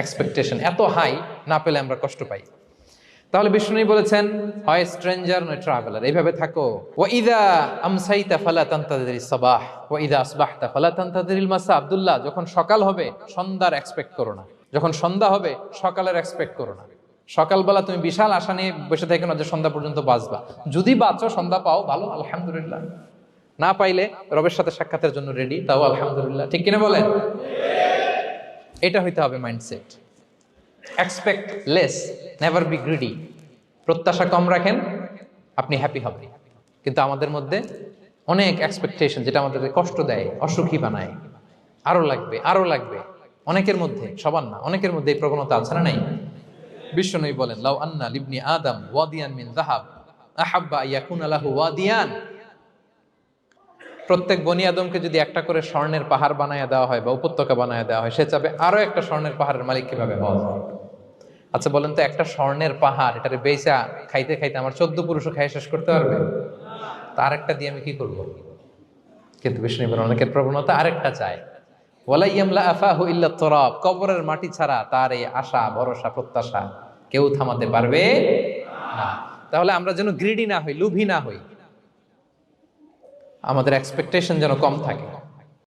Expectation এত high, না পেলে আমরা কষ্ট পাই। তাহলে বিষ্ণু বলেছেন, হয় স্ট্রেঞ্জার নয় ট্রাভেলার, এইভাবে থাকো। ওয়াইদা আমসাইতা ফালা তানতাযিরিস সাবাহ ওয়াইদা আসবাহতা ফালা তানতাযিরিল মাসা। আব্দুল্লাহ, যখন সকাল হবে সন্ধ্যার এক্সপেক্ট করো না, যখন সন্ধ্যা হবে সকালের এক্সপেক্ট করো না। সকালবেলা তুমি বিশাল আশা নিয়ে বসে থেকো না যে সন্ধ্যা পর্যন্ত বাঁচবা। যদি বাঁচো, সন্ধ্যা পাও, ভালো, আলহামদুলিল্লাহ। না পাইলে রবের সাথে সাক্ষাতের জন্য রেডি, তাও আলহামদুলিল্লাহ। ঠিক কিনা বলেন? এটা হইতে হবে mindset. Expect less, never be greedy. প্রত্যাশা কম রাখেন, আপনি হ্যাপি হবেন। কিন্তু আমাদের মধ্যে অনেক এক্সপেকটেশন, যেটা আমাদের কষ্ট দেয়, অসুখী বানায়। আরো লাগবে, আরো লাগবে। অনেকের মধ্যে, সবার না, অনেকের মধ্যে এই প্রবণতা আছে না নাই? বিশ্বনবী বলেন, লাউ আন্না লিবনি আদম ওয়াদিয়ান মিন যাহাব আহাব্বা আইয়াকুনা লাহু ওয়াদিয়ান। প্রত্যেক বনি আদমকে যদি একটা করে স্বর্ণের পাহাড় বানায় দেওয়া হয় বা উপত্যকা বানায় দেওয়া হয়, সে চাবে আরো একটা স্বর্ণের পাহাড়ের মালিক কিভাবে হওয়া যায়। আচ্ছা বলেন তো, একটা স্বর্ণের পাহাড়, এটারে বেচা খাইতে খাইতে আমার 14 পুরুষও খাই শেষ করতে পারবে? তার একটা দিয়ে আমি কি করব? কিন্তু বিষ্ণু বলেন, অনেকের প্রবণতা আরেকটা চায়। ওয়ালা ইয়ামলা আফাহু ইল্লা তুরাব। কবরের মাটি ছাড়া তার এই আশা, ভরসা, প্রত্যাশা কেউ থামাতে পারবে না। তাহলে আমরা যেন গ্রিডি না হই, লোভী না হই, আমাদের এক্সপেকটেশন যেন কম থাকে।